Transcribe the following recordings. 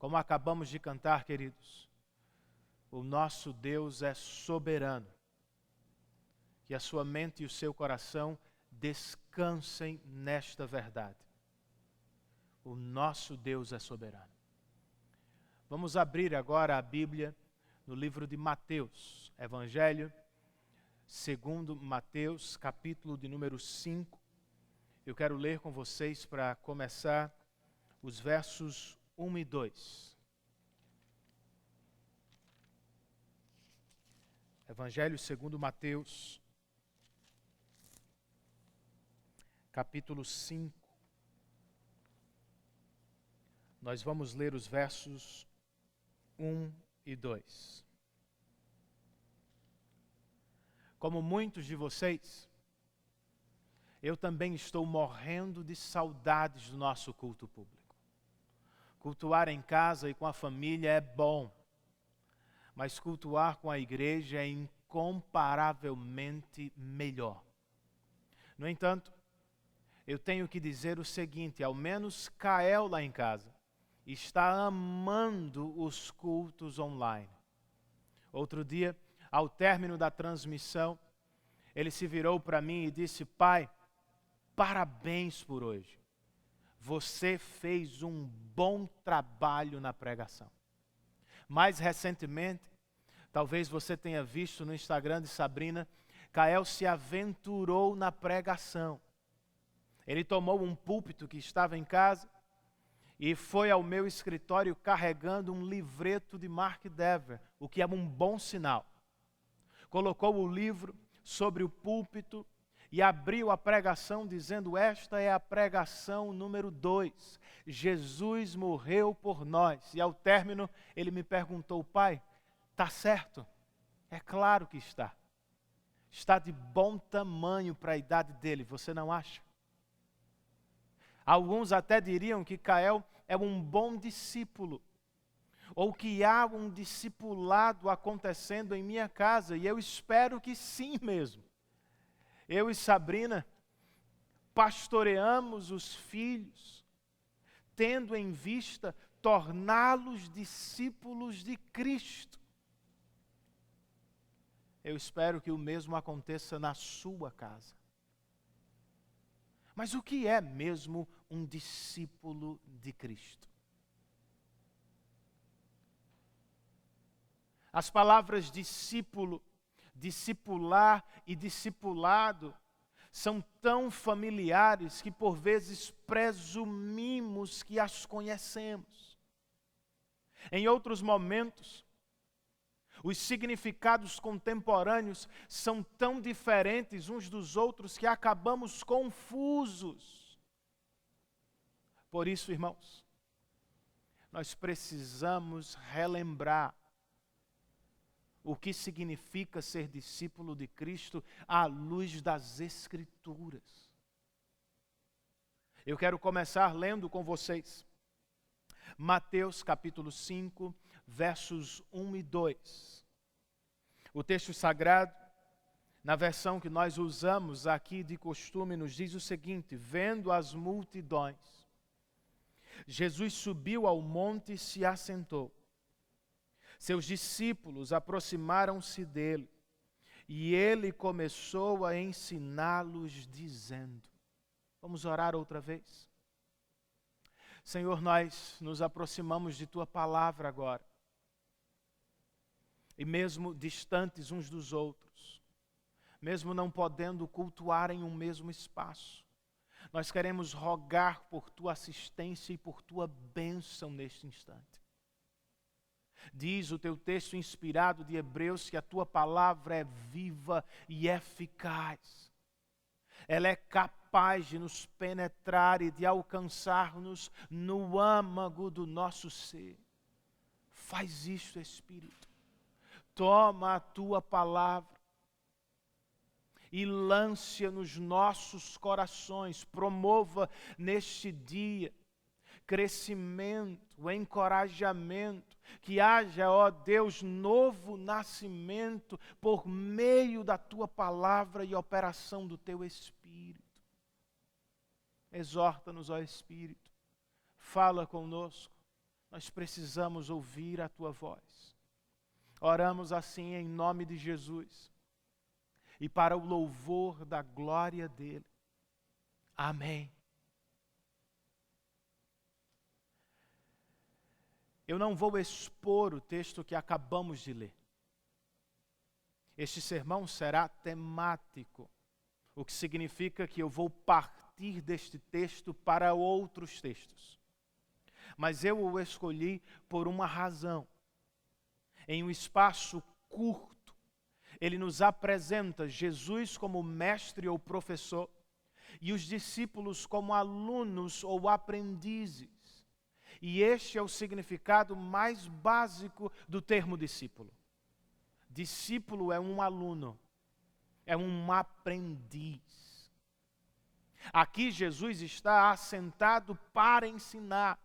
Como acabamos de cantar, queridos, o nosso Deus é soberano. Que a sua mente e o seu coração descansem nesta verdade. O nosso Deus é soberano. Vamos abrir agora a Bíblia no livro de Mateus, Evangelho segundo Mateus, capítulo de número 5. Eu quero ler com vocês para começar os versos 1 e 2. Evangelho segundo Mateus, capítulo 5. Nós vamos ler os versos 1 e 2. Como muitos de vocês, eu também estou morrendo de saudades do nosso culto público. Cultuar em casa e com a família é bom, mas cultuar com a igreja é incomparavelmente melhor. No entanto, eu tenho que dizer o seguinte: ao menos Kael lá em casa está amando os cultos online. Outro dia, ao término da transmissão, ele se virou para mim e disse: pai, parabéns por hoje. Você fez um bom trabalho na pregação. Mais recentemente, talvez você tenha visto no Instagram de Sabrina, Kael se aventurou na pregação. Ele tomou um púlpito que estava em casa e foi ao meu escritório carregando um livreto de Mark Dever, o que é um bom sinal. Colocou o livro sobre o púlpito e abriu a pregação dizendo: esta é a pregação número 2. Jesus morreu por nós. E ao término ele me perguntou: pai, está certo? É claro que está. Está de bom tamanho para a idade dele, você não acha? Alguns até diriam que Kael é um bom discípulo, ou que há um discipulado acontecendo em minha casa, e eu espero que sim mesmo. Eu e Sabrina pastoreamos os filhos, tendo em vista torná-los discípulos de Cristo. Eu espero que o mesmo aconteça na sua casa. Mas o que é mesmo um discípulo de Cristo? As palavras discípulo, discipular e discipulado são tão familiares que por vezes presumimos que as conhecemos. Em outros momentos, os significados contemporâneos são tão diferentes uns dos outros que acabamos confusos. Por isso, irmãos, nós precisamos relembrar o que significa ser discípulo de Cristo à luz das Escrituras. Eu quero começar lendo com vocês Mateus capítulo 5, versos 1 e 2. O texto sagrado, na versão que nós usamos aqui de costume, nos diz o seguinte: vendo as multidões, Jesus subiu ao monte e se assentou. Seus discípulos aproximaram-se dele, e ele começou a ensiná-los, dizendo... Vamos orar outra vez? Senhor, nós nos aproximamos de Tua palavra agora. E mesmo distantes uns dos outros, mesmo não podendo cultuar em um mesmo espaço, nós queremos rogar por Tua assistência e por Tua bênção neste instante. Diz o Teu texto inspirado de Hebreus que a Tua palavra é viva e eficaz. Ela é capaz de nos penetrar e de alcançar-nos no âmago do nosso ser. Faz isto, Espírito. Toma a Tua palavra e lance-a nos nossos corações. Promova neste dia crescimento, encorajamento, que haja, ó Deus, novo nascimento por meio da Tua palavra e operação do Teu Espírito. Exorta-nos, ó Espírito, fala conosco, Nós precisamos ouvir a Tua voz. Oramos assim em nome de Jesus e para o louvor da glória dEle. Amém. Eu não vou expor o texto que acabamos de ler. Este sermão será temático, o que significa que eu vou partir deste texto para outros textos. Mas eu o escolhi por uma razão. Em um espaço curto, ele nos apresenta Jesus como mestre ou professor e os discípulos como alunos ou aprendizes. E este é o significado mais básico do termo discípulo. Discípulo é um aluno, é um aprendiz. Aqui Jesus está assentado para ensinar.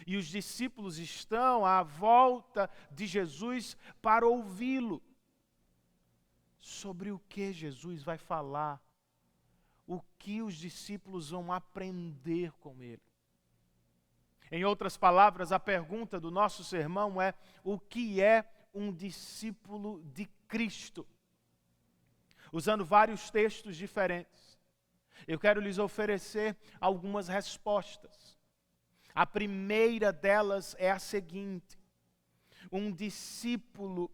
E os discípulos estão à volta de Jesus para ouvi-lo. Sobre o que Jesus vai falar, o que os discípulos vão aprender com ele. Em outras palavras, a pergunta do nosso sermão é: o que é um discípulo de Cristo? Usando vários textos diferentes, eu quero lhes oferecer algumas respostas. A primeira delas é a seguinte: um discípulo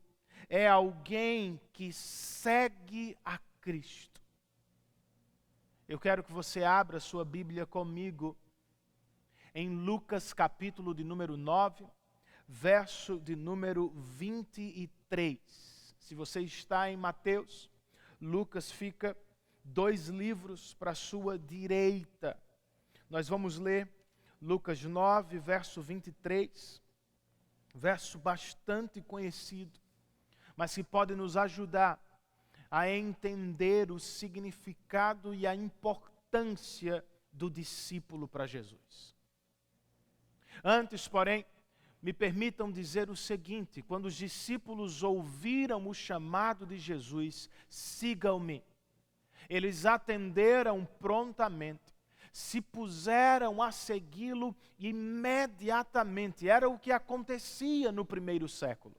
é alguém que segue a Cristo. Eu quero que você abra sua Bíblia comigo em Lucas capítulo de número 9, verso de número 23. Se você está em Mateus, Lucas fica 2 livros para a sua direita. Nós vamos ler Lucas 9, verso 23, verso bastante conhecido, mas que pode nos ajudar a entender o significado e a importância do discípulo para Jesus. Antes, porém, me permitam dizer o seguinte: quando os discípulos ouviram o chamado de Jesus, sigam-me, eles atenderam prontamente, se puseram a segui-lo imediatamente. Era o que acontecia no primeiro século.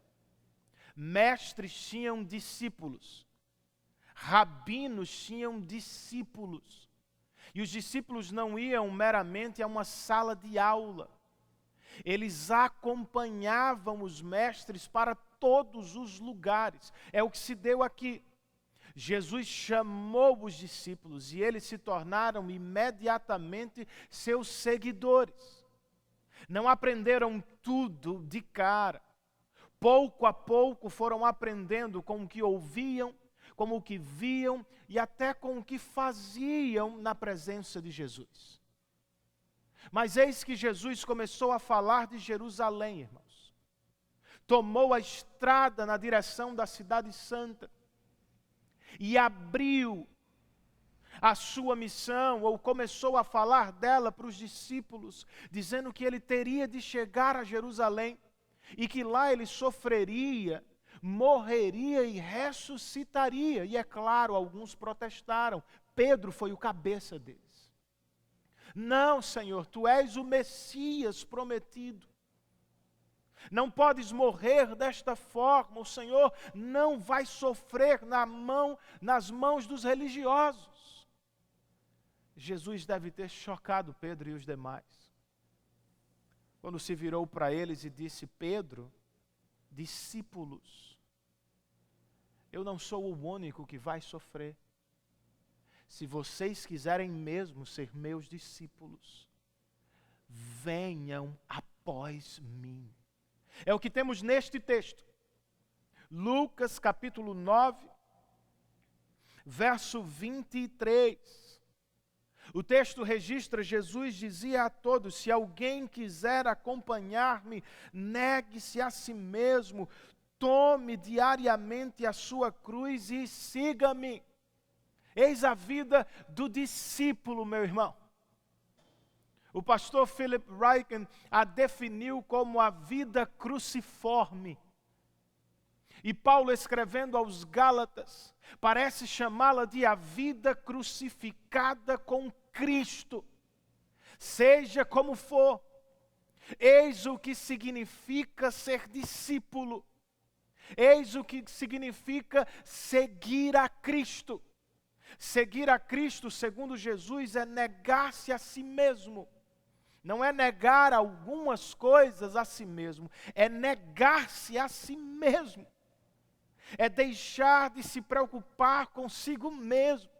Mestres tinham discípulos, rabinos tinham discípulos, e os discípulos não iam meramente a uma sala de aula. Eles acompanhavam os mestres para todos os lugares. É o que se deu aqui. Jesus chamou os discípulos e eles se tornaram imediatamente seus seguidores. Não aprenderam tudo de cara. Pouco a pouco foram aprendendo com o que ouviam, com o que viam e até com o que faziam na presença de Jesus. Mas eis que Jesus começou a falar de Jerusalém, irmãos. Tomou a estrada na direção da cidade santa e abriu a sua missão, ou começou a falar dela para os discípulos, dizendo que ele teria de chegar a Jerusalém e que lá ele sofreria, morreria e ressuscitaria. E é claro, alguns protestaram. Pedro foi o cabeça deles. Não, Senhor, Tu és o Messias prometido. Não podes morrer desta forma. O Senhor não vai sofrer nas mãos dos religiosos. Jesus deve ter chocado Pedro e os demais, quando se virou para eles e disse: Pedro, discípulos, eu não sou o único que vai sofrer. Se vocês quiserem mesmo ser meus discípulos, venham após mim. É o que temos neste texto. Lucas capítulo 9, verso 23. O texto registra: Jesus dizia a todos: se alguém quiser acompanhar-me, negue-se a si mesmo, tome diariamente a sua cruz e siga-me. Eis a vida do discípulo, meu irmão. O pastor Philip Ryken a definiu como a vida cruciforme. E Paulo, escrevendo aos Gálatas, parece chamá-la de a vida crucificada com Cristo. Seja como for, Eis o que significa ser discípulo. Eis o que significa seguir a Cristo. Seguir a Cristo, segundo Jesus, é negar-se a si mesmo. Não é negar algumas coisas a si mesmo, é negar-se a si mesmo. É deixar de se preocupar consigo mesmo.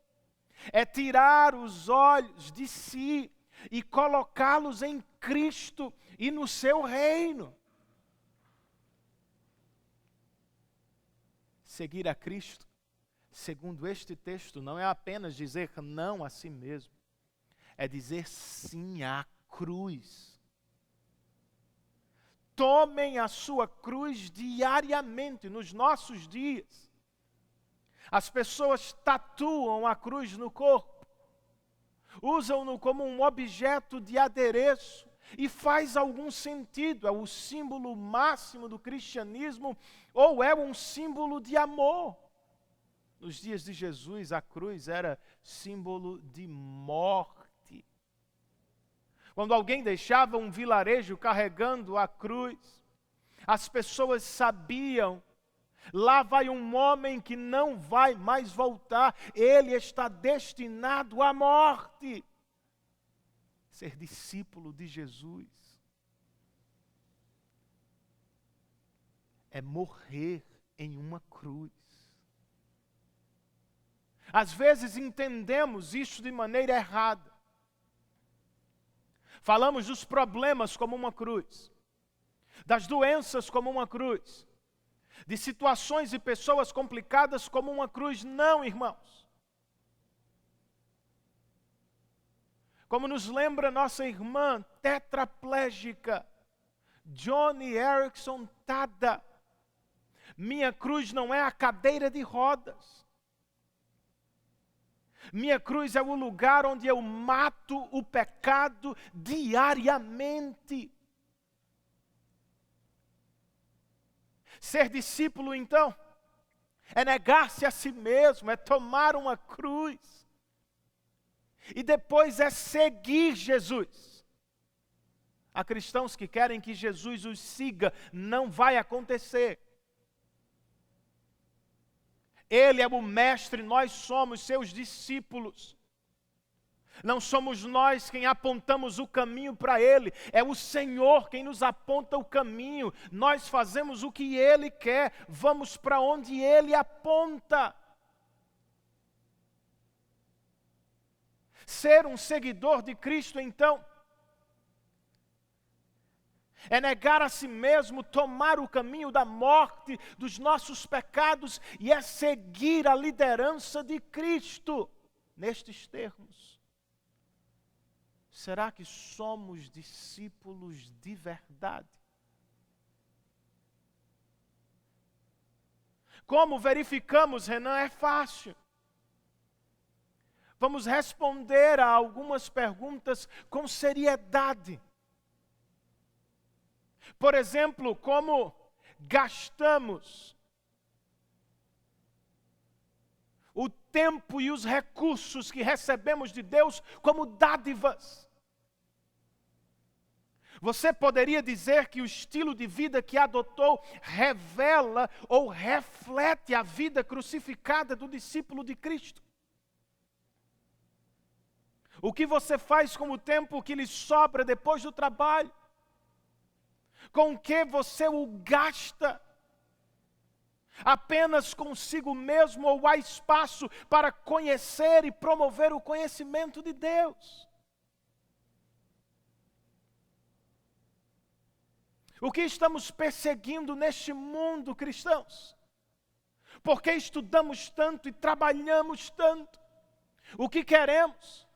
É tirar os olhos de si e colocá-los em Cristo e no seu reino. Seguir a Cristo, segundo este texto, não é apenas dizer não a si mesmo, é dizer sim à cruz. Tomem a sua cruz diariamente, nos nossos dias. As pessoas tatuam a cruz no corpo, usam-no como um objeto de adereço, e faz algum sentido, é o símbolo máximo do cristianismo, ou é um símbolo de amor. Nos dias de Jesus, a cruz era símbolo de morte. Quando alguém deixava um vilarejo carregando a cruz, as pessoas sabiam, lá vai um homem que não vai mais voltar, ele está destinado à morte. Ser discípulo de Jesus é morrer em uma cruz. Às vezes entendemos isso de maneira errada. Falamos dos problemas como uma cruz, das doenças como uma cruz, de situações e pessoas complicadas como uma cruz. Não, irmãos. Como nos lembra nossa irmã tetraplégica, Joni Eareckson Tada, minha cruz não é a cadeira de rodas. Minha cruz é o lugar onde eu mato o pecado diariamente. Ser discípulo, então, é negar-se a si mesmo, é tomar uma cruz. E depois é seguir Jesus. Há cristãos que querem que Jesus os siga, não vai acontecer. Ele é o mestre, nós somos seus discípulos. Não somos nós quem apontamos o caminho para Ele, é o Senhor quem nos aponta o caminho. Nós fazemos o que Ele quer, vamos para onde Ele aponta. Ser um seguidor de Cristo, então, é negar a si mesmo, tomar o caminho da morte dos nossos pecados e é seguir a liderança de Cristo. Nestes termos, será que somos discípulos de verdade? Como verificamos, Renan? É fácil. Vamos responder a algumas perguntas com seriedade. Por exemplo, como gastamos o tempo e os recursos que recebemos de Deus como dádivas. Você poderia dizer que o estilo de vida que adotou revela ou reflete a vida crucificada do discípulo de Cristo? O que você faz com o tempo que lhe sobra depois do trabalho? Com o que você o gasta? Apenas consigo mesmo ou há espaço para conhecer e promover o conhecimento de Deus? O que estamos perseguindo neste mundo, cristãos? Por que estudamos tanto e trabalhamos tanto? O que queremos?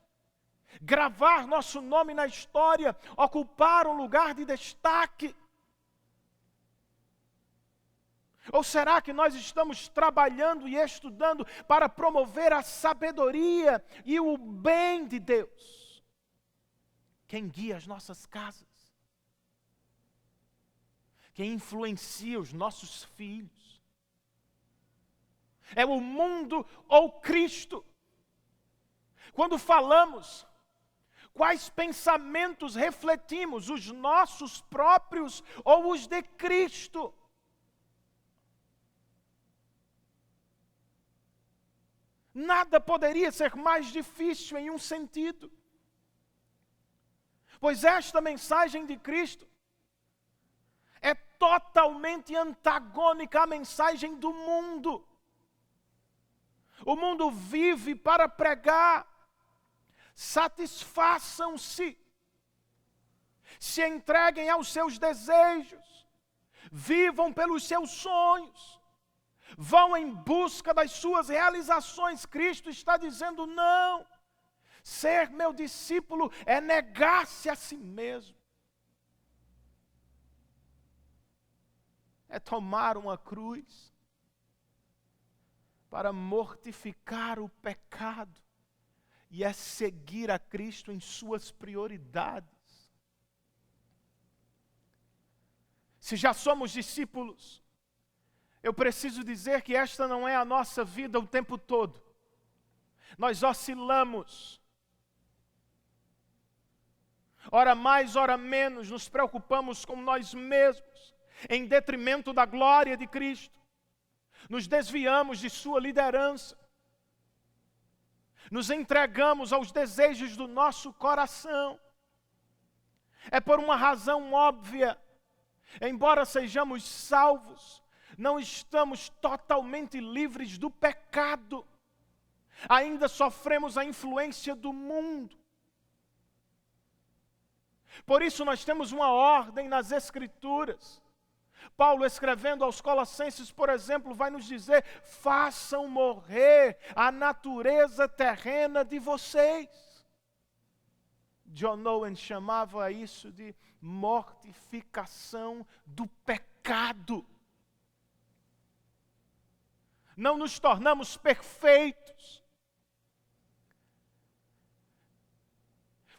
Gravar nosso nome na história, ocupar um lugar de destaque? Ou será que nós estamos trabalhando e estudando para promover a sabedoria e o bem de Deus? Quem guia as nossas casas? Quem influencia os nossos filhos? É o mundo ou Cristo? Quando falamos Quais pensamentos refletimos, os nossos próprios ou os de Cristo? Nada poderia ser mais difícil em um sentido. Pois esta mensagem de Cristo é totalmente antagônica à mensagem do mundo. O mundo vive para pregar: satisfaçam-se, se entreguem aos seus desejos, vivam pelos seus sonhos, vão em busca das suas realizações. Cristo está dizendo: não, ser meu discípulo é negar-se a si mesmo, é tomar uma cruz para mortificar o pecado, e é seguir a Cristo em suas prioridades. Se já somos discípulos, eu preciso dizer que esta não é a nossa vida o tempo todo. Nós oscilamos. Ora mais, ora menos, nos preocupamos com nós mesmos, em detrimento da glória de Cristo. Nos desviamos de sua liderança. Nos entregamos aos desejos do nosso coração. É por uma razão óbvia. Embora sejamos salvos, não estamos totalmente livres do pecado. Ainda sofremos a influência do mundo. Por isso nós temos uma ordem nas Escrituras. Paulo, escrevendo aos Colossenses, por exemplo, vai nos dizer: façam morrer a natureza terrena de vocês. John Owen chamava isso de mortificação do pecado. Não nos tornamos perfeitos.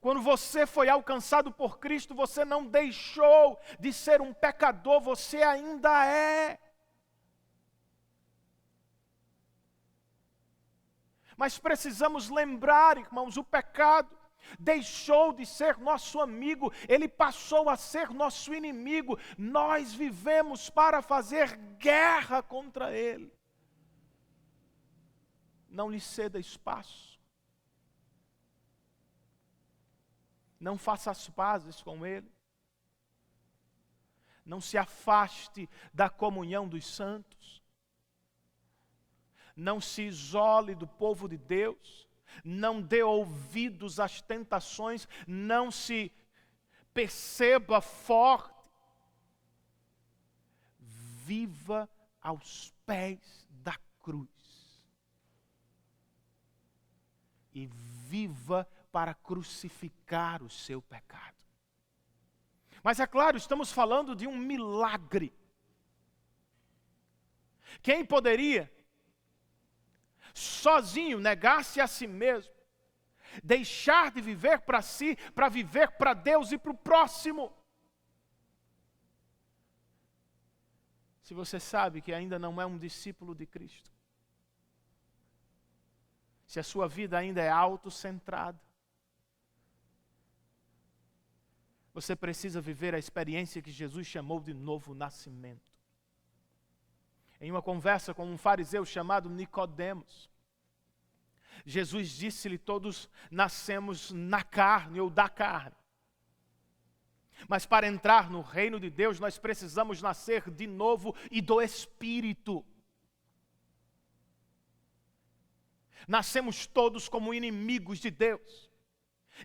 Quando você foi alcançado por Cristo, você não deixou de ser um pecador, você ainda é. Mas precisamos lembrar, irmãos, o pecado deixou de ser nosso amigo, ele passou a ser nosso inimigo. Nós vivemos para fazer guerra contra ele. Não lhe ceda espaço. Não faça as pazes com ele. Não se afaste da comunhão dos santos. Não se isole do povo de Deus. Não dê ouvidos às tentações. Não se perceba forte. Viva aos pés da cruz. E viva para crucificar o seu pecado. Mas é claro, estamos falando de um milagre. Quem poderia, sozinho, negar-se a si mesmo, deixar de viver para si, para viver para Deus e para o próximo? Se você sabe que ainda não é um discípulo de Cristo, se a sua vida ainda é autocentrada, você precisa viver a experiência que Jesus chamou de novo nascimento. Em uma conversa com um fariseu chamado Nicodemos, Jesus disse-lhe: todos nascemos na carne ou da carne. Mas para entrar no reino de Deus, nós precisamos nascer de novo e do Espírito. Nascemos todos como inimigos de Deus,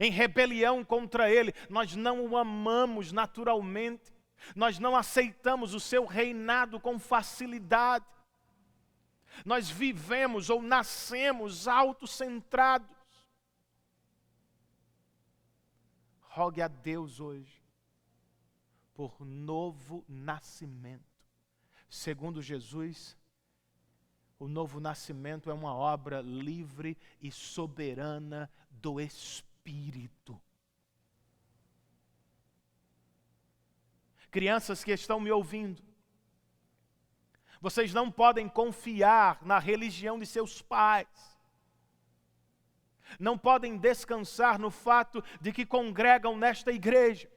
em rebelião contra Ele. Nós não o amamos naturalmente, nós não aceitamos o seu reinado com facilidade. Nós vivemos ou nascemos autocentrados. Rogue a Deus hoje por novo nascimento. Segundo Jesus, o novo nascimento é uma obra livre e soberana do Espírito. Crianças que estão me ouvindo, vocês não podem confiar na religião de seus pais. não podem descansar no fato de que congregam nesta igreja.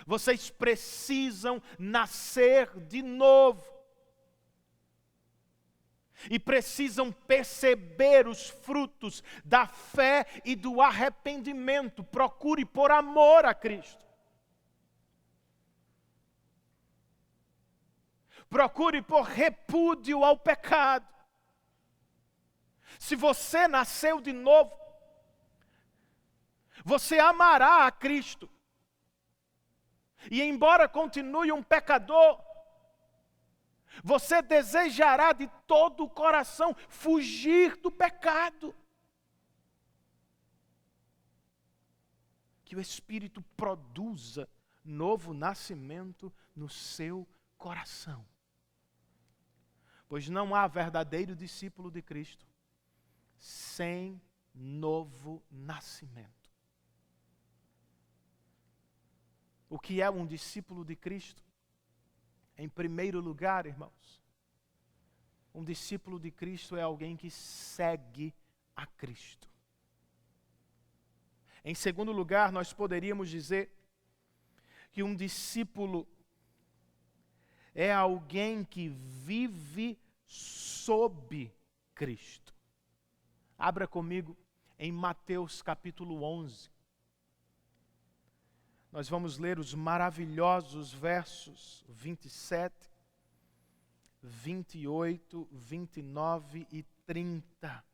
Vocês precisam nascer de novo. E precisam perceber os frutos da fé e do arrependimento. Procure por amor a Cristo. Procure por repúdio ao pecado. Se você nasceu de novo, você amará a Cristo. E embora continue um pecador, você desejará de todo o coração fugir do pecado. Que o Espírito produza novo nascimento no seu coração. Pois não há verdadeiro discípulo de Cristo sem novo nascimento. O que é um discípulo de Cristo? Em primeiro lugar, irmãos, um discípulo de Cristo é alguém que segue a Cristo. Em segundo lugar, nós poderíamos dizer que um discípulo é alguém que vive sob Cristo. Abra comigo em Mateus capítulo 11. Nós vamos ler os maravilhosos versos 27, 28, 29 e 30.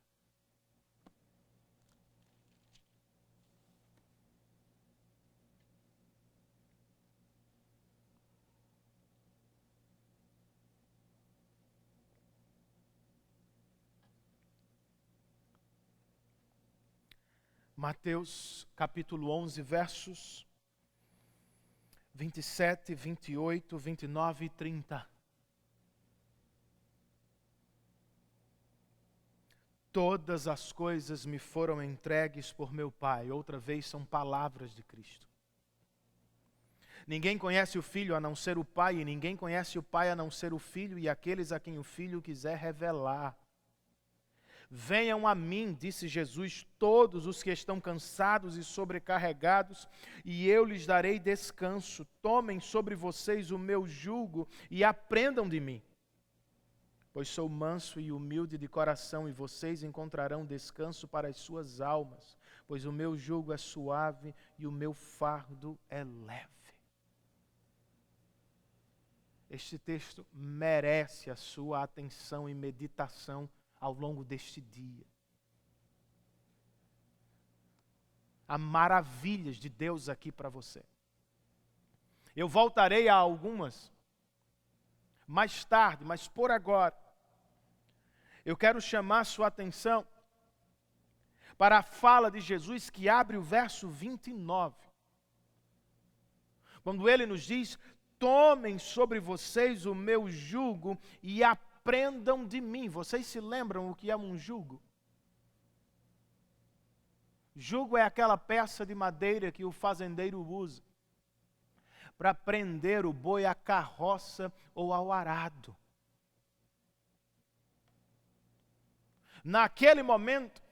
Mateus capítulo 11, versos 27, 28, 29 e 30. Todas as coisas me foram entregues por meu Pai. Outra vez são palavras de Cristo. Ninguém conhece o Filho a não ser o Pai, e ninguém conhece o Pai a não ser o Filho, e aqueles a quem o Filho quiser revelar. Venham a mim, disse Jesus, todos os que estão cansados e sobrecarregados, e eu lhes darei descanso. Tomem sobre vocês o meu jugo e aprendam de mim, pois sou manso e humilde de coração, e vocês encontrarão descanso para as suas almas, pois o meu jugo é suave e o meu fardo é leve. Este texto merece a sua atenção e meditação ao longo deste dia. Há maravilhas de Deus aqui para você. Eu voltarei a algumas mais tarde, mas por agora, eu quero chamar a sua atenção para a fala de Jesus que abre o verso 29. Quando ele nos diz: tomem sobre vocês o meu jugo e aprendam de mim. Vocês se lembram o que é um jugo? Jugo é aquela peça de madeira que o fazendeiro usa para prender o boi à carroça ou ao arado. Naquele momento,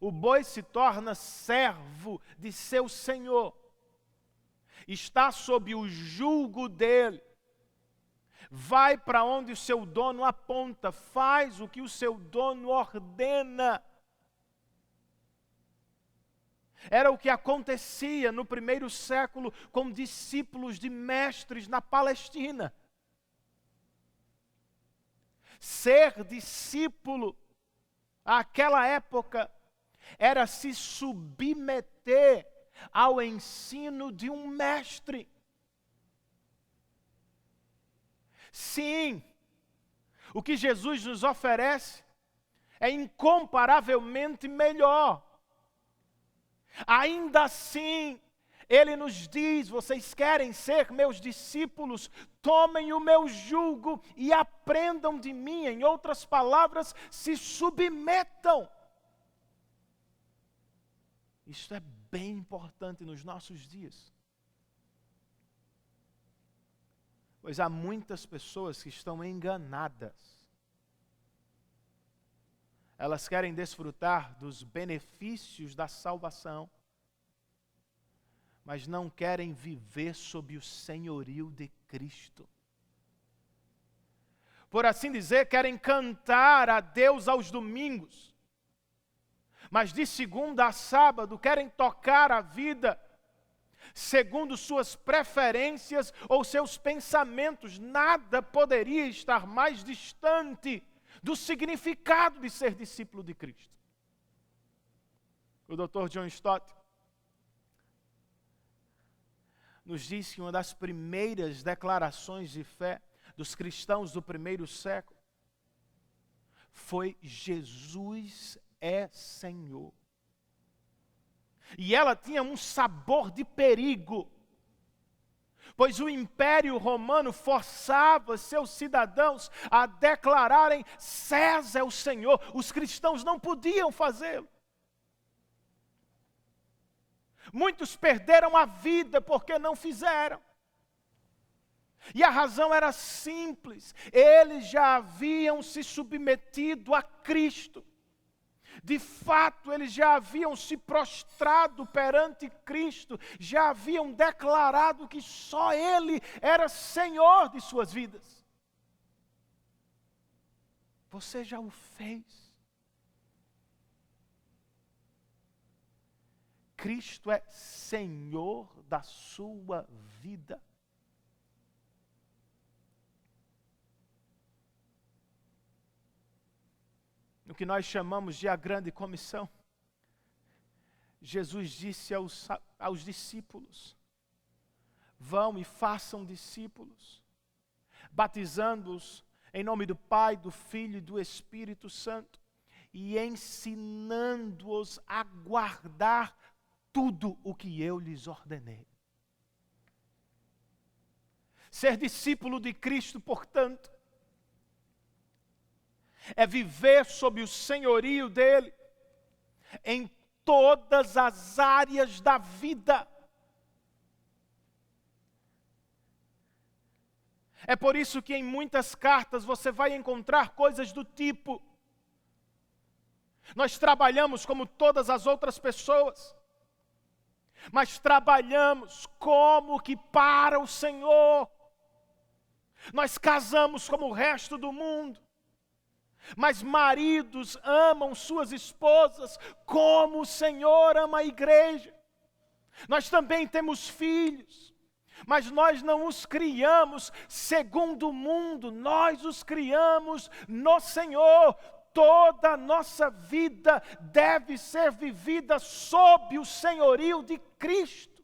o boi se torna servo de seu senhor. Está sob o jugo dele. Vai para onde o seu dono aponta, faz o que o seu dono ordena. Era o que acontecia no primeiro século com discípulos de mestres na Palestina. Ser discípulo, àquela época, era se submeter ao ensino de um mestre. Sim, o que Jesus nos oferece é incomparavelmente melhor. Ainda assim, Ele nos diz: vocês querem ser meus discípulos? Tomem o meu jugo e aprendam de mim. Em outras palavras, se submetam. Isso é bem importante nos nossos dias. Pois há muitas pessoas que estão enganadas. Elas querem desfrutar dos benefícios da salvação, mas não querem viver sob o senhorio de Cristo. Por assim dizer, querem cantar a Deus aos domingos, mas de segunda a sábado querem tocar a vida segundo suas preferências ou seus pensamentos. Nada poderia estar mais distante do significado de ser discípulo de Cristo. O Dr. John Stott nos diz que uma das primeiras declarações de fé dos cristãos do primeiro século foi: Jesus é Senhor. E ela tinha um sabor de perigo, pois o Império Romano forçava seus cidadãos a declararem: César é o Senhor. Os cristãos não podiam fazê-lo. Muitos perderam a vida porque não fizeram. E a razão era simples: eles já haviam se submetido a Cristo. De fato, eles já haviam se prostrado perante Cristo, já haviam declarado que só Ele era Senhor de suas vidas. Você já o fez? Cristo é Senhor da sua vida. No que nós chamamos de a grande comissão, Jesus disse aos discípulos: vão e façam discípulos, batizando-os em nome do Pai, do Filho e do Espírito Santo, e ensinando-os a guardar tudo o que eu lhes ordenei. Ser discípulo de Cristo, portanto, é viver sob o senhorio dele em todas as áreas da vida. É por isso que em muitas cartas você vai encontrar coisas do tipo: nós trabalhamos como todas as outras pessoas, mas trabalhamos como que para o Senhor. Nós casamos como o resto do mundo, mas maridos amam suas esposas como o Senhor ama a igreja. Nós também temos filhos, mas nós não os criamos segundo o mundo, nós os criamos no Senhor. Toda a nossa vida deve ser vivida sob o senhorio de Cristo.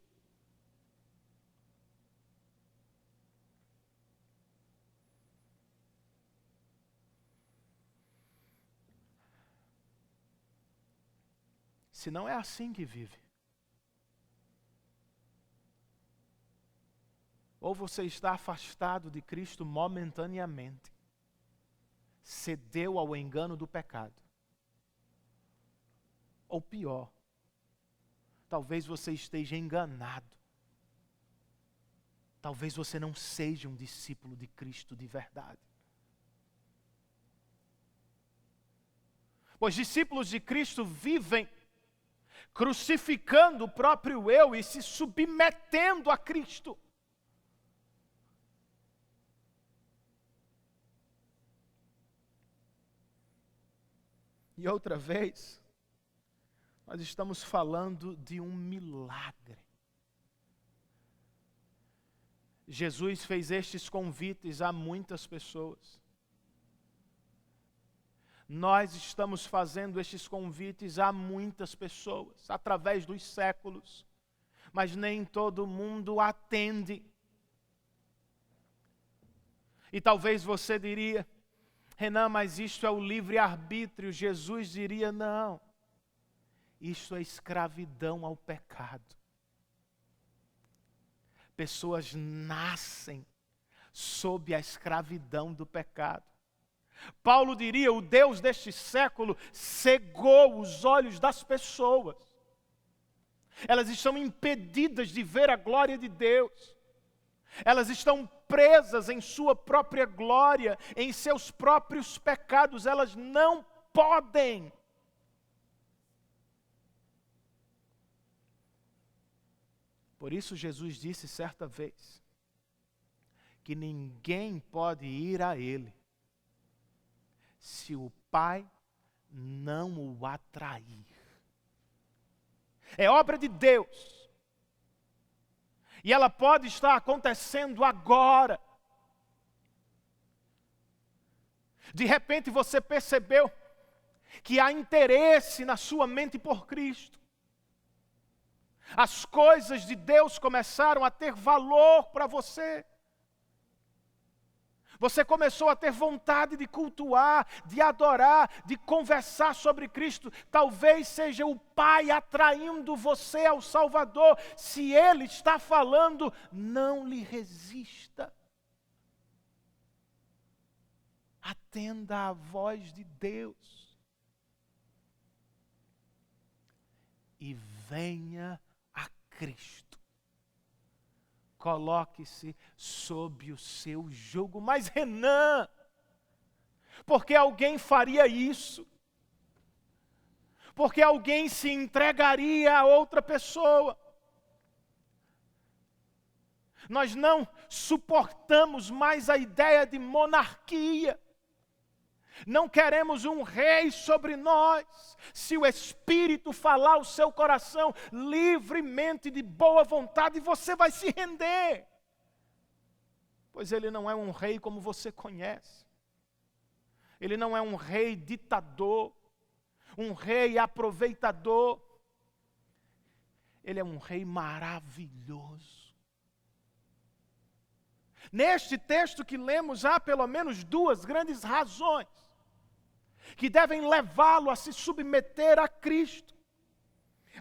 Se não é assim que vive, ou você está afastado de Cristo momentaneamente, cedeu ao engano do pecado, ou pior, talvez você esteja enganado, talvez você não seja um discípulo de Cristo de verdade. Pois discípulos de Cristo vivem crucificando o próprio eu e se submetendo a Cristo. E outra vez, nós estamos falando de um milagre. Jesus fez estes convites a muitas pessoas. Nós estamos fazendo estes convites a muitas pessoas, através dos séculos, mas nem todo mundo atende. E talvez você diria: Renan, mas isto é o livre-arbítrio. Jesus diria: não, isto é escravidão ao pecado. Pessoas nascem sob a escravidão do pecado. Paulo diria: o Deus deste século cegou os olhos das pessoas. Elas estão impedidas de ver a glória de Deus. Elas estão presas em sua própria glória, em seus próprios pecados. Elas não podem. Por isso Jesus disse certa vez que ninguém pode ir a Ele se o Pai não o atrair. É obra de Deus. E ela pode estar acontecendo agora. De repente você percebeu que há interesse na sua mente por Cristo. As coisas de Deus começaram a ter valor para você. Você começou a ter vontade de cultuar, de adorar, de conversar sobre Cristo. Talvez seja o Pai atraindo você ao Salvador. Se Ele está falando, não lhe resista. Atenda à voz de Deus. E venha a Cristo. Coloque-se sob o seu jugo. Mas Renan, porque alguém faria isso? Porque alguém se entregaria a outra pessoa? Nós não suportamos mais a ideia de monarquia. Não queremos um rei sobre nós. Se o Espírito falar ao seu coração livremente, de boa vontade, você vai se render. Pois ele não é um rei como você conhece. Ele não é um rei ditador, um rei aproveitador. Ele é um rei maravilhoso. Neste texto que lemos, há pelo menos duas grandes razões que devem levá-lo a se submeter a Cristo.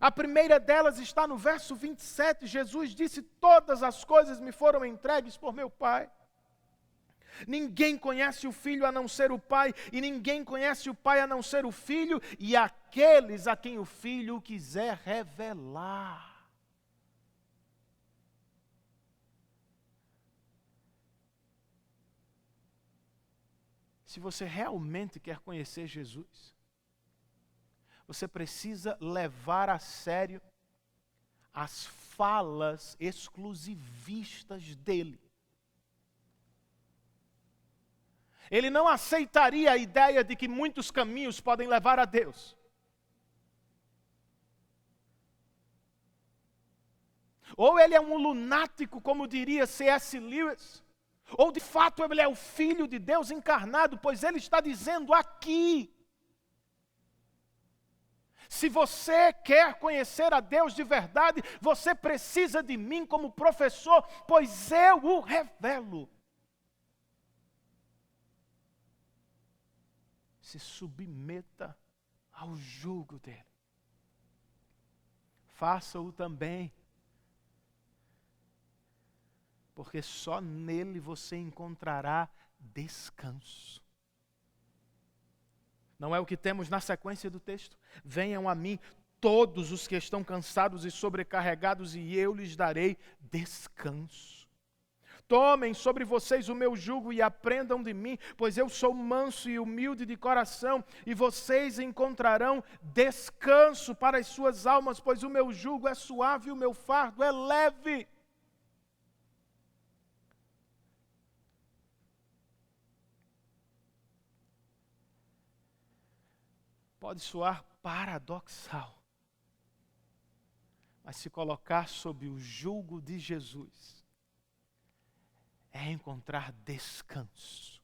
A primeira delas está no verso 27. Jesus disse: todas as coisas me foram entregues por meu Pai. Ninguém conhece o Filho a não ser o Pai, e ninguém conhece o Pai a não ser o Filho, e aqueles a quem o Filho quiser revelar. Se você realmente quer conhecer Jesus, você precisa levar a sério as falas exclusivistas dele. Ele não aceitaria a ideia de que muitos caminhos podem levar a Deus. Ou ele é um lunático, como diria C.S. Lewis, ou de fato ele é o Filho de Deus encarnado, pois ele está dizendo aqui: se você quer conhecer a Deus de verdade, você precisa de mim como professor, pois eu o revelo. Se submeta ao jugo dele. Faça-o também, porque só nele você encontrará descanso. Não é o que temos na sequência do texto? Venham a mim todos os que estão cansados e sobrecarregados, e eu lhes darei descanso. Tomem sobre vocês o meu jugo e aprendam de mim, pois eu sou manso e humilde de coração, e vocês encontrarão descanso para as suas almas, pois o meu jugo é suave e o meu fardo é leve. Pode soar paradoxal, mas se colocar sob o jugo de Jesus é encontrar descanso.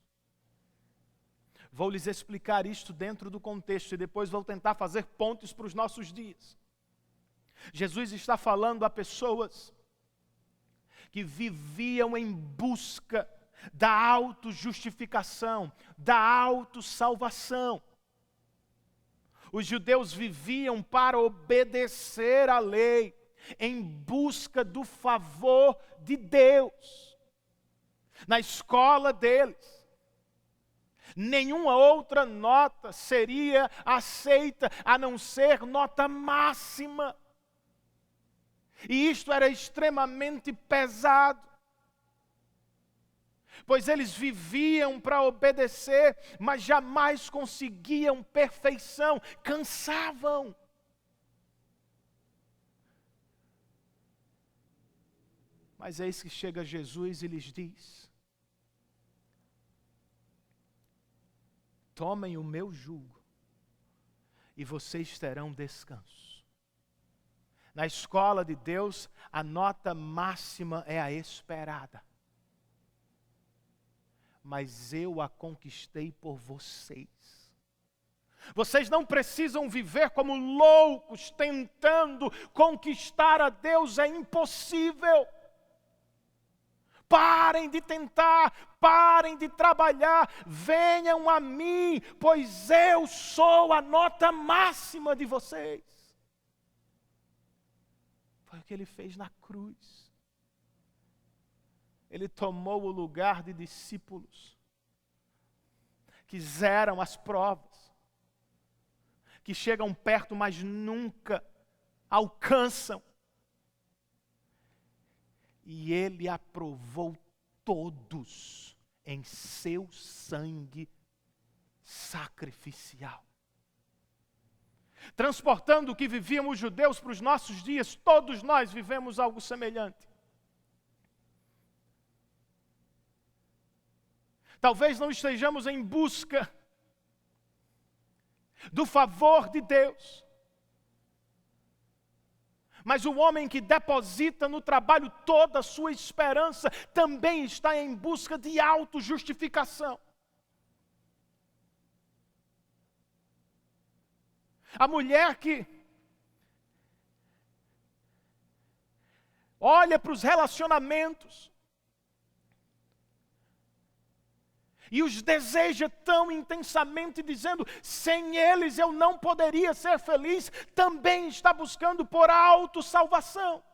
Vou lhes explicar isto dentro do contexto e depois vou tentar fazer pontes para os nossos dias. Jesus está falando a pessoas que viviam em busca da autojustificação, da autossalvação. Os judeus viviam para obedecer à lei, em busca do favor de Deus. Na escola deles, nenhuma outra nota seria aceita a não ser nota máxima. E isto era extremamente pesado. pois eles viviam para obedecer, mas jamais conseguiam perfeição, cansavam. Mas eis que chega Jesus e lhes diz: tomem o meu jugo e vocês terão descanso. Na escola de Deus, a nota máxima é a esperada. Mas eu a conquistei por vocês. Vocês não precisam viver como loucos tentando conquistar a Deus, é impossível. Parem de tentar, parem de trabalhar, venham a mim, pois eu sou a nota máxima de vocês. Foi o que ele fez na cruz. Ele tomou o lugar de discípulos que zeram as provas, que chegam perto, mas nunca alcançam. E ele aprovou todos em seu sangue sacrificial. Transportando o que viviam os judeus para os nossos dias, todos nós vivemos algo semelhante. Talvez não estejamos em busca do favor de Deus, mas o homem que deposita no trabalho toda a sua esperança também está em busca de autojustificação. A mulher que olha para os relacionamentos e os deseja tão intensamente, dizendo: sem eles eu não poderia ser feliz, também está buscando por autossalvação.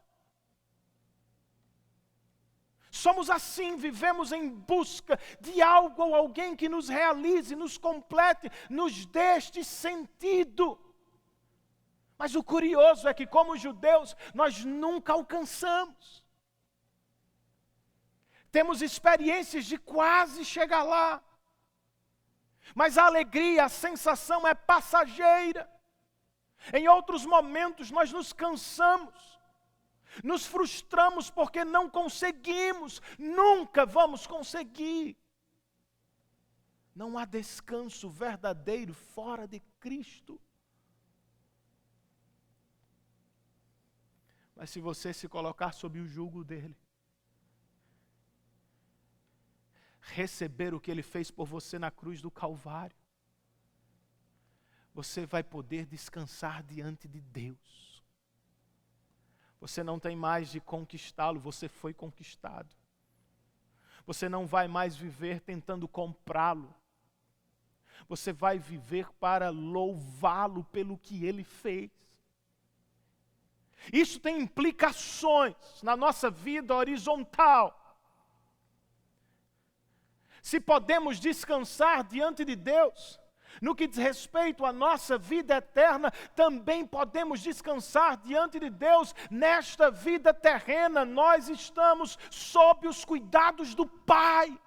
Somos assim, vivemos em busca de algo ou alguém que nos realize, nos complete, nos dê este sentido. Mas o curioso é que, como judeus, nós nunca alcançamos. Temos experiências de quase chegar lá. Mas a alegria, a sensação é passageira. Em outros momentos nós nos cansamos, nos frustramos porque não conseguimos, nunca vamos conseguir. Não há descanso verdadeiro fora de Cristo. Mas se você se colocar sob o jugo dele, receber o que ele fez por você na cruz do Calvário, você vai poder descansar diante de Deus. Você não tem mais de conquistá-lo, você foi conquistado. Você não vai mais viver tentando comprá-lo. Você vai viver para louvá-lo pelo que ele fez. Isso tem implicações na nossa vida horizontal. Se podemos descansar diante de Deus, no que diz respeito à nossa vida eterna, também podemos descansar diante de Deus nesta vida terrena. Nós estamos sob os cuidados do Pai.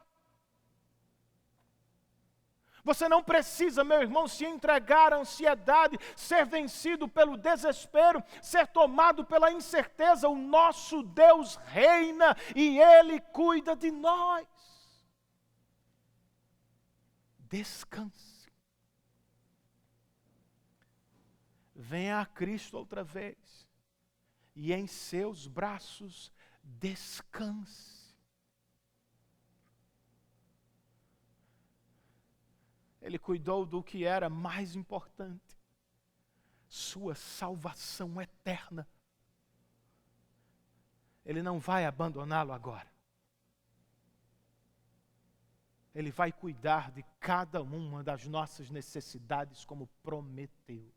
Você não precisa, meu irmão, se entregar à ansiedade, ser vencido pelo desespero, ser tomado pela incerteza. O nosso Deus reina e Ele cuida de nós. Descanse. Venha a Cristo outra vez e em seus braços descanse. Ele cuidou do que era mais importante, sua salvação eterna. Ele não vai abandoná-lo agora. Ele vai cuidar de cada uma das nossas necessidades como prometeu.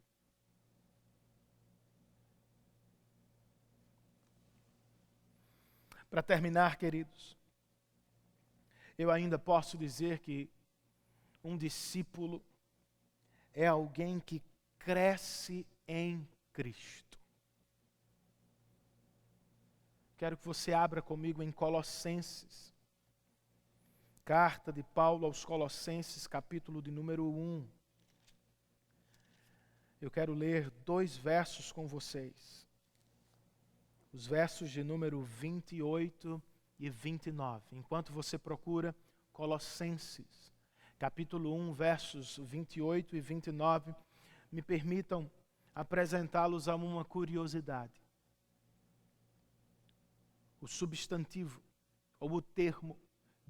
Para terminar, queridos, eu ainda posso dizer que um discípulo é alguém que cresce em Cristo. Quero que você abra comigo em Colossenses, Carta de Paulo aos Colossenses, capítulo de número 1. Eu quero ler 2 versos com vocês. Os versos de número 28 e 29. Enquanto você procura Colossenses, capítulo 1, versos 28 e 29, me permitam apresentá-los a uma curiosidade. O substantivo, ou o termo,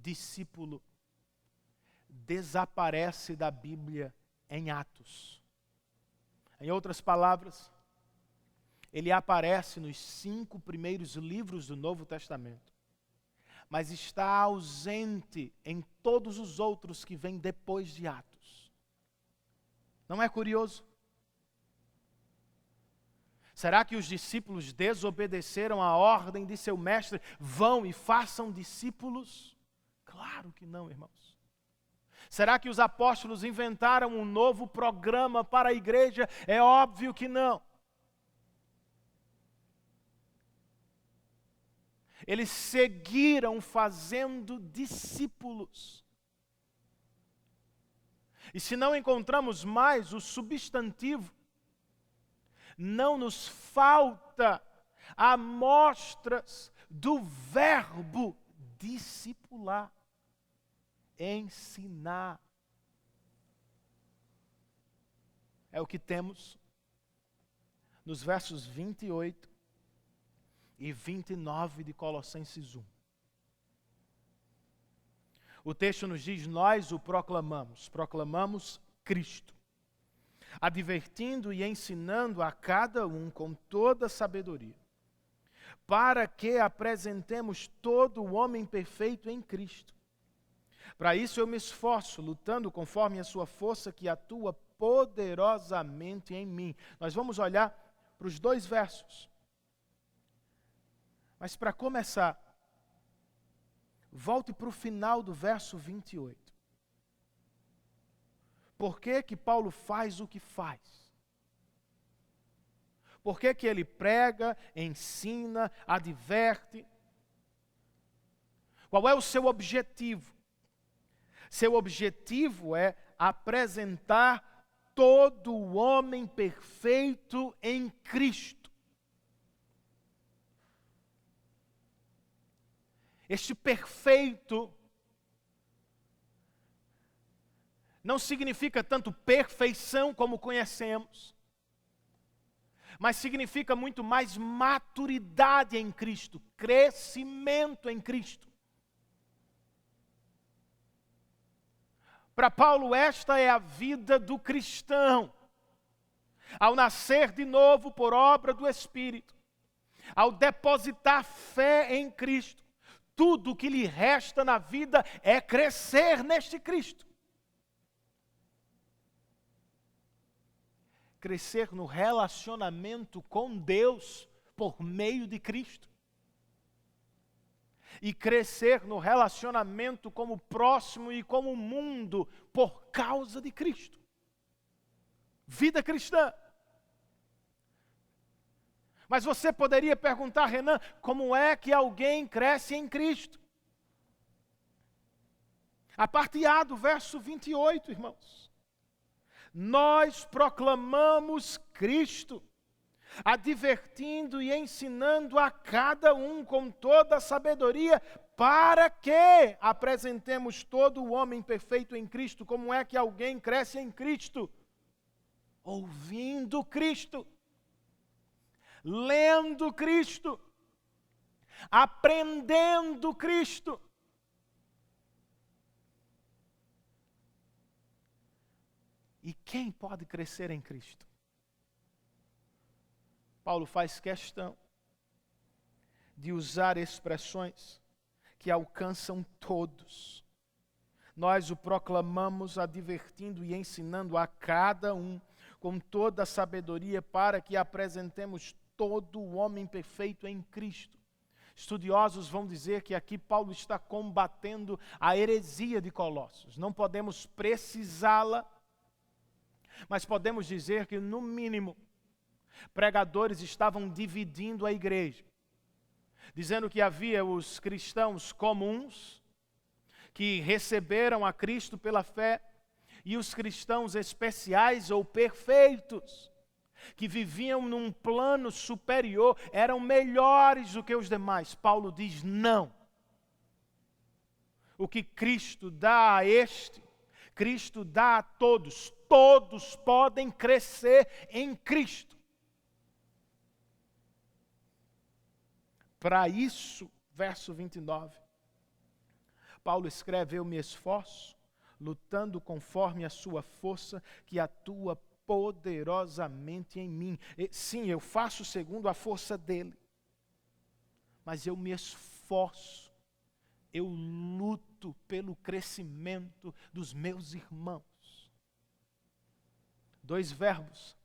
discípulo, desaparece da Bíblia em Atos. Em outras palavras, ele aparece nos 5 primeiros livros do Novo Testamento, mas está ausente em todos os outros que vêm depois de Atos. Não é curioso? Será que os discípulos desobedeceram a ordem de seu mestre? Vão e façam discípulos? Claro que não, irmãos. Será que os apóstolos inventaram um novo programa para a igreja? É óbvio que não. Eles seguiram fazendo discípulos. E se não encontramos mais o substantivo, não nos falta amostras do verbo discipular, ensinar. É o que temos nos versos 28 e 29 de Colossenses 1. O texto nos diz: nós o proclamamos Cristo, advertindo e ensinando a cada um com toda sabedoria, para que apresentemos todo o homem perfeito em Cristo. Para isso eu me esforço, lutando conforme a sua força que atua poderosamente em mim. Nós vamos olhar para os 2 versos. Mas para começar, volte para o final do verso 28. Por que que Paulo faz o que faz? Por que que ele prega, ensina, adverte? Qual é o seu objetivo? Seu objetivo é apresentar todo o homem perfeito em Cristo. Este perfeito não significa tanto perfeição como conhecemos, mas significa muito mais maturidade em Cristo, crescimento em Cristo. Para Paulo, esta é a vida do cristão. Ao nascer de novo por obra do Espírito, ao depositar fé em Cristo, tudo o que lhe resta na vida é crescer neste Cristo. Crescer no relacionamento com Deus por meio de Cristo. E crescer no relacionamento com o próximo e com o mundo por causa de Cristo. Vida cristã. Mas você poderia perguntar, Renan, como é que alguém cresce em Cristo? A parte A do verso 28, irmãos. Nós proclamamos Cristo, advertindo e ensinando a cada um com toda a sabedoria, para que apresentemos todo o homem perfeito em Cristo. Como é que alguém cresce em Cristo? Ouvindo Cristo, lendo Cristo, aprendendo Cristo. E quem pode crescer em Cristo? Paulo faz questão de usar expressões que alcançam todos. Nós o proclamamos, advertindo e ensinando a cada um com toda a sabedoria, para que apresentemos todo o homem perfeito em Cristo. Estudiosos vão dizer que aqui Paulo está combatendo a heresia de Colossos. Não podemos precisá-la, mas podemos dizer que, no mínimo, pregadores estavam dividindo a igreja, dizendo que havia os cristãos comuns, que receberam a Cristo pela fé, e os cristãos especiais ou perfeitos, que viviam num plano superior, eram melhores do que os demais. Paulo diz: não. O que Cristo dá a este, Cristo dá a todos. Todos podem crescer em Cristo. Para isso, verso 29, Paulo escreve: eu me esforço, lutando conforme a sua força, que atua poderosamente em mim. Sim, eu faço segundo a força dele, mas eu me esforço, eu luto pelo crescimento dos meus irmãos. Dois verbos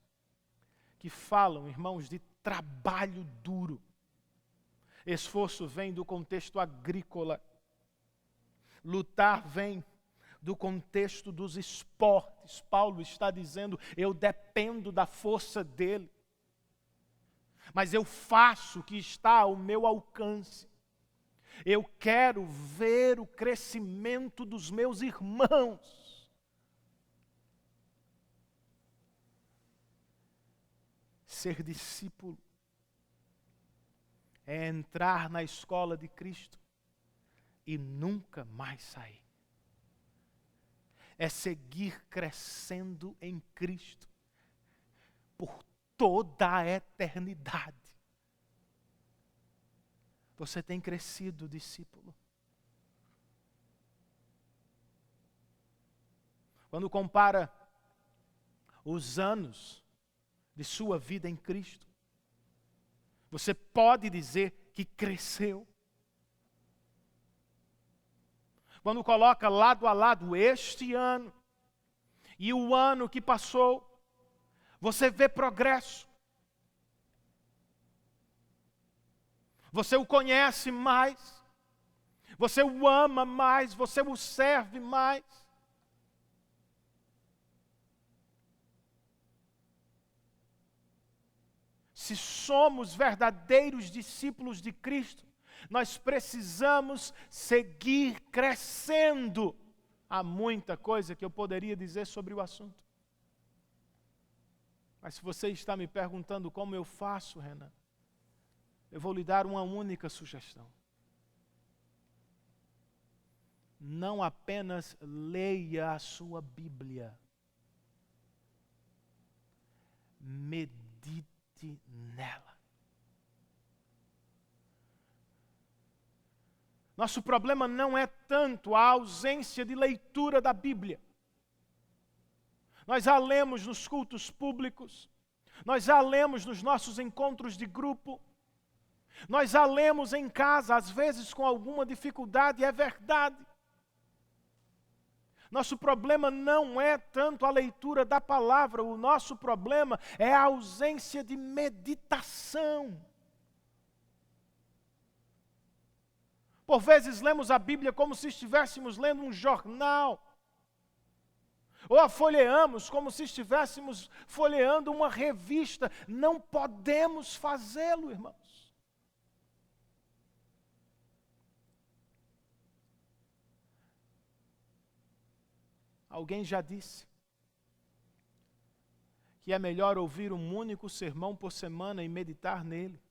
que falam, irmãos, de trabalho duro. Esforço vem do contexto agrícola. Lutar vem do contexto dos esportes. Paulo está dizendo: eu dependo da força dele, mas eu faço o que está ao meu alcance. Eu quero ver o crescimento dos meus irmãos. Ser discípulo é entrar na escola de Cristo e nunca mais sair. É seguir crescendo em Cristo por toda a eternidade. Você tem crescido, discípulo? Quando compara os anos de sua vida em Cristo, você pode dizer que cresceu. Quando coloca lado a lado este ano e o ano que passou, você vê progresso. Você o conhece mais, você o ama mais, você o serve mais. Se somos verdadeiros discípulos de Cristo, nós precisamos seguir crescendo. Há muita coisa que eu poderia dizer sobre o assunto. Mas se você está me perguntando como eu faço, Renan, eu vou lhe dar uma única sugestão. Não apenas leia a sua Bíblia. Medite nela. Nosso problema não é tanto a ausência de leitura da Bíblia. Nós a lemos nos cultos públicos, nós a lemos nos nossos encontros de grupo, nós a lemos em casa, às vezes com alguma dificuldade, é verdade. Nosso problema não é tanto a leitura da palavra, o nosso problema é a ausência de meditação. Por vezes lemos a Bíblia como se estivéssemos lendo um jornal, ou a folheamos como se estivéssemos folheando uma revista. Não podemos fazê-lo, irmãos. Alguém já disse que é melhor ouvir um único sermão por semana e meditar nele,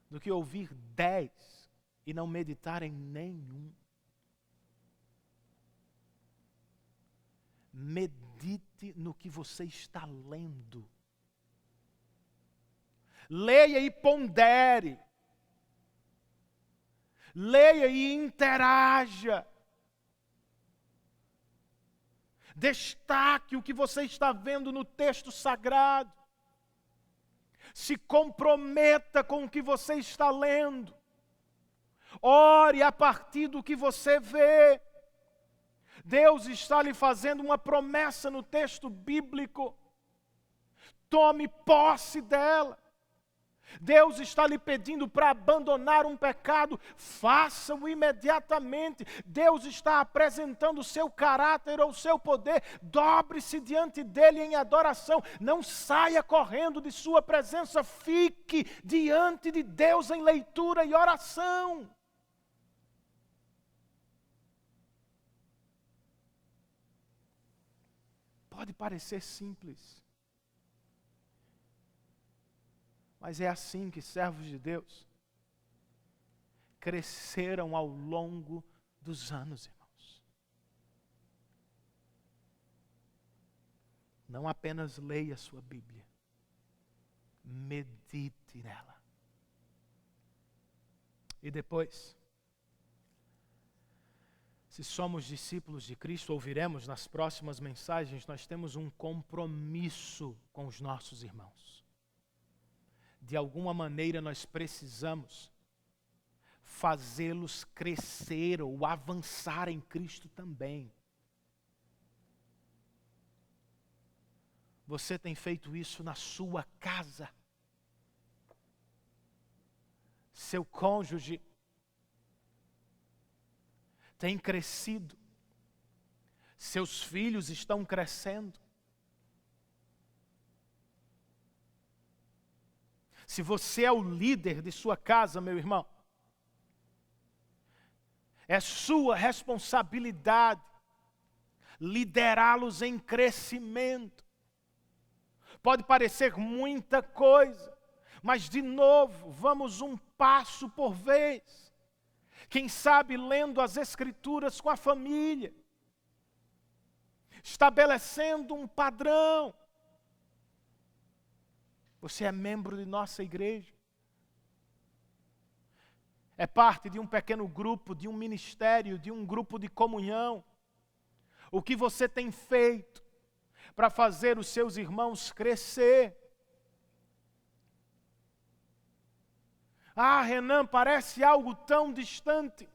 do que ouvir 10 e não meditar em nenhum. Medite no que você está lendo. Leia e pondere. Leia e interaja. Destaque o que você está vendo no texto sagrado. Se comprometa com o que você está lendo. Ore a partir do que você vê. Deus está lhe fazendo uma promessa no texto bíblico. Tome posse dela. Deus está lhe pedindo para abandonar um pecado, faça-o imediatamente. Deus está apresentando o seu caráter ou o seu poder, dobre-se diante dele em adoração. Não saia correndo de sua presença, fique diante de Deus em leitura e oração. Pode parecer simples, mas é assim que servos de Deus cresceram ao longo dos anos, irmãos. Não apenas leia a sua Bíblia, medite nela. E depois, se somos discípulos de Cristo, ouviremos nas próximas mensagens, nós temos um compromisso com os nossos irmãos. De alguma maneira nós precisamos fazê-los crescer ou avançar em Cristo também. Você tem feito isso na sua casa? Seu cônjuge tem crescido? Seus filhos estão crescendo? Se você é o líder de sua casa, meu irmão, é sua responsabilidade liderá-los em crescimento. Pode parecer muita coisa, mas de novo, vamos um passo por vez. Quem sabe lendo as Escrituras com a família, estabelecendo um padrão. Você é membro de nossa igreja. É parte de um pequeno grupo, de um ministério, de um grupo de comunhão. O que você tem feito para fazer os seus irmãos crescer? Ah, Renan, parece algo tão distante.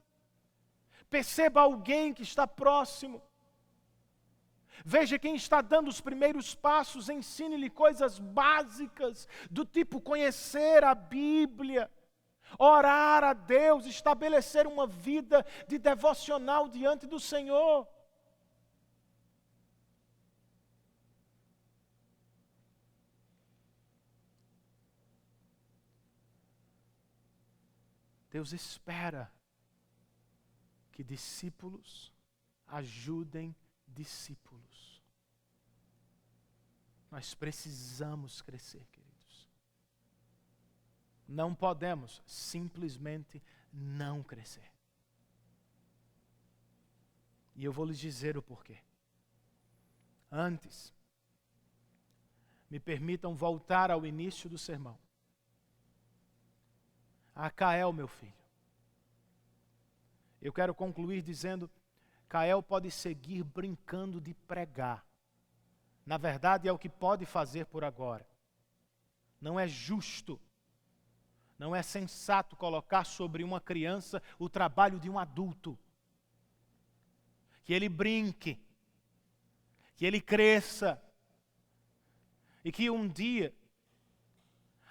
Perceba alguém que está próximo. Veja quem está dando os primeiros passos, ensine-lhe coisas básicas, do tipo conhecer a Bíblia, orar a Deus, estabelecer uma vida de devocional diante do Senhor. Deus espera que discípulos ajudem discípulos. Nós precisamos crescer, queridos. Não podemos simplesmente não crescer. E eu vou lhes dizer o porquê. Antes, me permitam voltar ao início do sermão. A Cael, meu filho. Eu quero concluir dizendo, Cael pode seguir brincando de pregar. Na verdade, é o que pode fazer por agora. Não é justo, não é sensato colocar sobre uma criança o trabalho de um adulto. Que ele brinque, que ele cresça, e que um dia,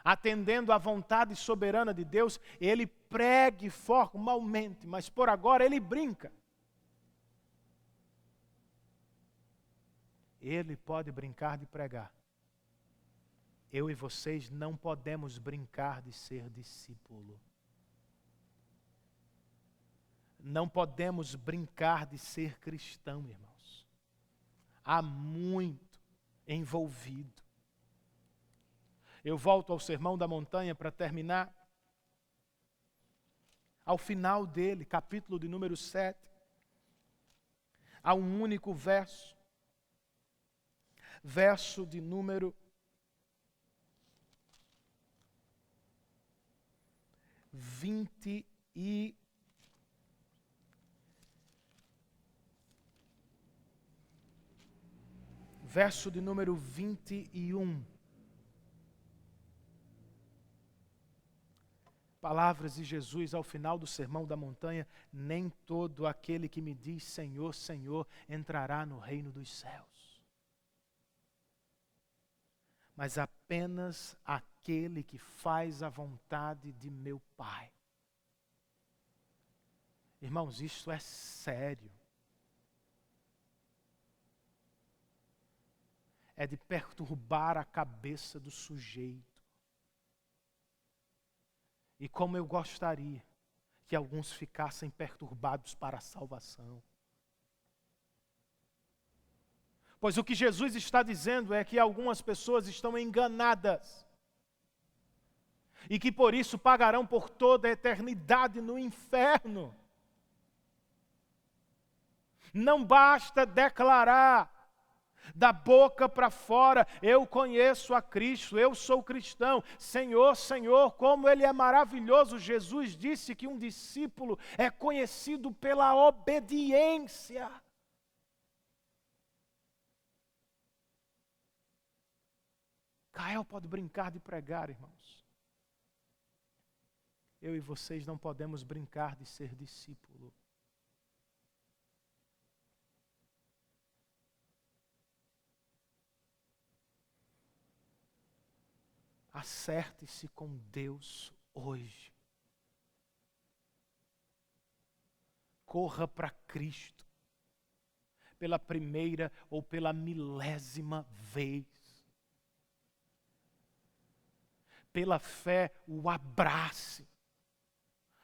atendendo à vontade soberana de Deus, ele pregue formalmente, mas por agora ele brinca. Ele pode brincar de pregar. Eu e vocês não podemos brincar de ser discípulo. Não podemos brincar de ser cristão, irmãos. Há muito envolvido. Eu volto ao Sermão da Montanha para terminar. Ao final dele, capítulo de número 7, há um único verso. Verso de número 20 e... Verso de número 21. Palavras de Jesus ao final do Sermão da Montanha: nem todo aquele que me diz Senhor, Senhor, entrará no reino dos céus, mas apenas aquele que faz a vontade de meu Pai. Irmãos, isto é sério. É de perturbar a cabeça do sujeito. E como eu gostaria que alguns ficassem perturbados para a salvação. Pois o que Jesus está dizendo é que algumas pessoas estão enganadas e que por isso pagarão por toda a eternidade no inferno. Não basta declarar da boca para fora: eu conheço a Cristo, eu sou cristão, Senhor, Senhor, como Ele é maravilhoso. Jesus disse que um discípulo é conhecido pela obediência. Kael pode brincar de pregar, irmãos. Eu e vocês não podemos brincar de ser discípulo. Acerte-se com Deus hoje. Corra para Cristo pela primeira ou pela milésima vez. Pela fé, o abrace,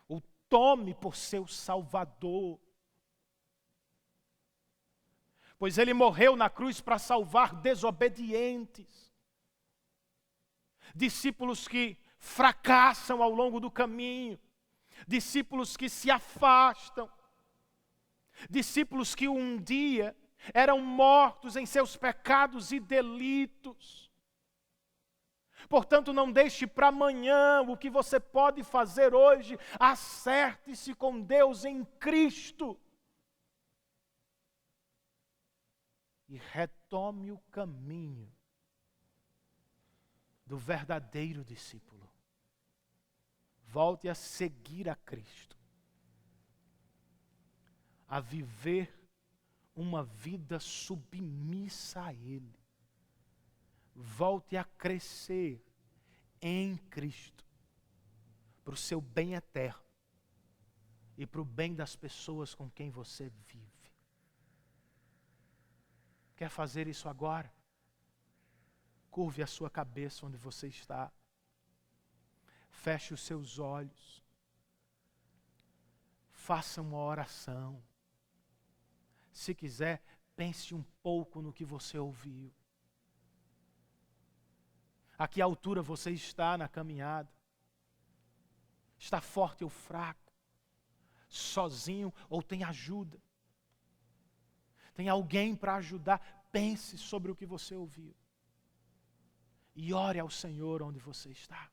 o tome por seu Salvador. Pois Ele morreu na cruz para salvar desobedientes. Discípulos que fracassam ao longo do caminho, discípulos que se afastam, discípulos que um dia eram mortos em seus pecados e delitos. Portanto, não deixe para amanhã o que você pode fazer hoje. Acerte-se com Deus em Cristo e retome o caminho do verdadeiro discípulo. Volte a seguir a Cristo, a viver uma vida submissa a Ele. Volte a crescer em Cristo, para o seu bem eterno e para o bem das pessoas com quem você vive. Quer fazer isso agora? Curve a sua cabeça onde você está. Feche os seus olhos. Faça uma oração. Se quiser, pense um pouco no que você ouviu. A que altura você está na caminhada? Está forte ou fraco? Sozinho ou tem ajuda? Tem alguém para ajudar? Pense sobre o que você ouviu. E ore ao Senhor onde você está.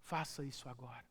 Faça isso agora.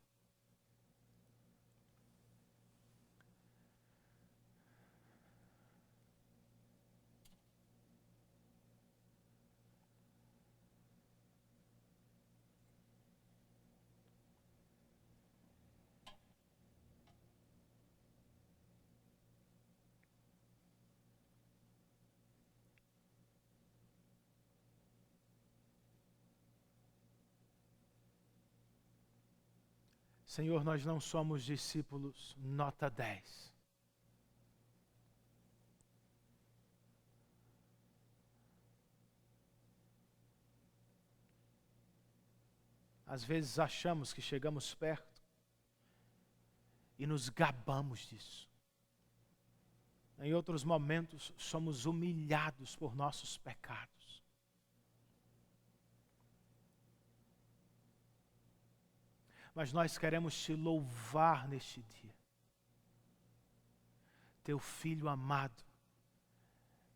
Senhor, nós não somos discípulos nota 10. Às vezes achamos que chegamos perto e nos gabamos disso. Em outros momentos, somos humilhados por nossos pecados. Mas nós queremos te louvar neste dia. Teu Filho amado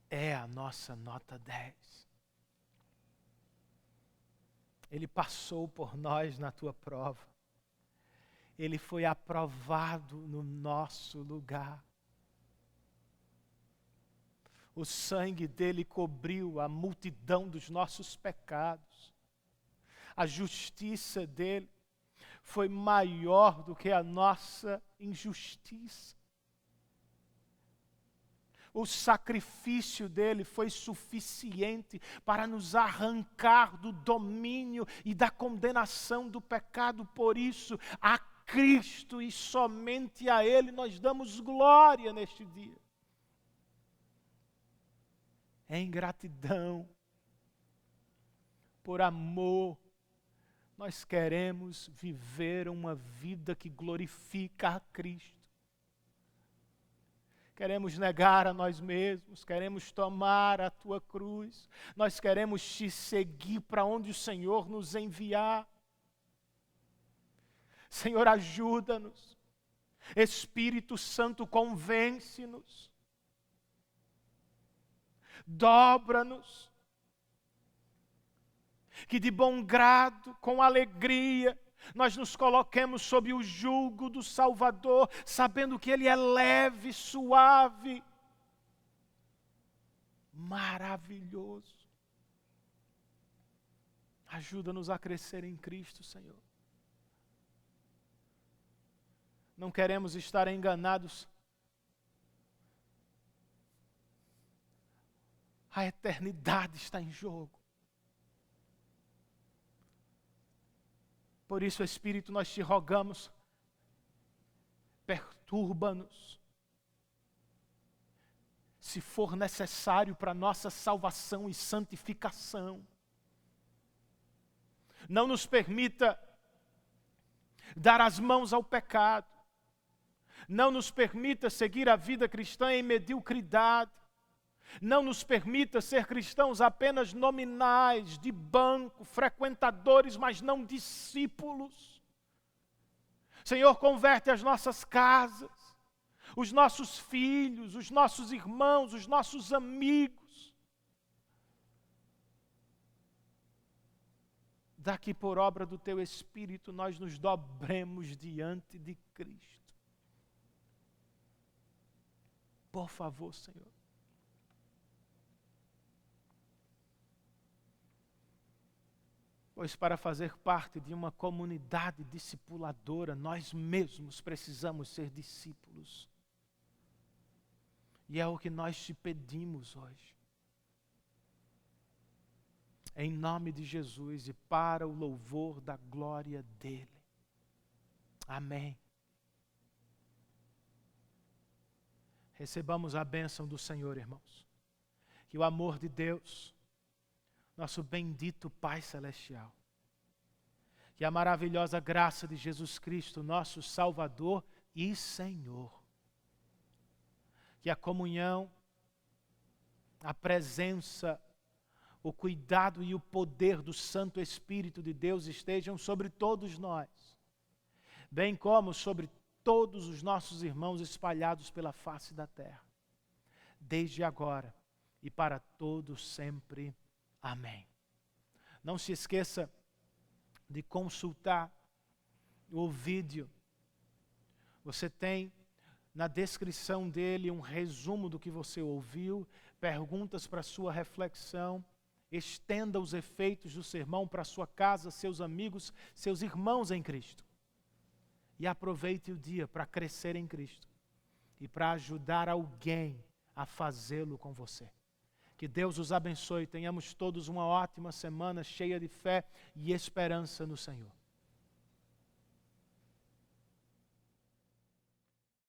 é a nossa nota 10. Ele passou por nós na tua prova. Ele foi aprovado no nosso lugar. O sangue dele cobriu a multidão dos nossos pecados. A justiça dele foi maior do que a nossa injustiça. O sacrifício dele foi suficiente para nos arrancar do domínio e da condenação do pecado. Por isso, a Cristo e somente a Ele nós damos glória neste dia. Em gratidão, por amor, nós queremos viver uma vida que glorifica a Cristo. Queremos negar a nós mesmos, queremos tomar a tua cruz, nós queremos te seguir para onde o Senhor nos enviar. Senhor, ajuda-nos. Espírito Santo, convence-nos. Dobra-nos. Que de bom grado, com alegria, nós nos coloquemos sob o jugo do Salvador, sabendo que Ele é leve, suave, maravilhoso. Ajuda-nos a crescer em Cristo, Senhor. Não queremos estar enganados. A eternidade está em jogo. Por isso, Espírito, nós te rogamos, perturba-nos. Se for necessário para nossa salvação e santificação. Não nos permita dar as mãos ao pecado. Não nos permita seguir a vida cristã em mediocridade. Não nos permita ser cristãos apenas nominais, de banco, frequentadores, mas não discípulos. Senhor, converte as nossas casas, os nossos filhos, os nossos irmãos, os nossos amigos. Daqui por obra do Teu Espírito, nós nos dobremos diante de Cristo. Por favor, Senhor. Pois para fazer parte de uma comunidade discipuladora, nós mesmos precisamos ser discípulos. E é o que nós te pedimos hoje. Em nome de Jesus e para o louvor da glória dEle. Amém. Recebamos a bênção do Senhor, irmãos. Que o amor de Deus, nosso bendito Pai Celestial, que a maravilhosa graça de Jesus Cristo, nosso Salvador e Senhor, que a comunhão, a presença, o cuidado e o poder do Santo Espírito de Deus estejam sobre todos nós, bem como sobre todos os nossos irmãos espalhados pela face da terra, desde agora e para todos sempre. Amém. Não se esqueça de consultar o vídeo. Você tem na descrição dele um resumo do que você ouviu, perguntas para sua reflexão. Estenda os efeitos do sermão para sua casa, seus amigos, seus irmãos em Cristo. E aproveite o dia para crescer em Cristo e para ajudar alguém a fazê-lo com você. Que Deus os abençoe. Tenhamos todos uma ótima semana cheia de fé e esperança no Senhor.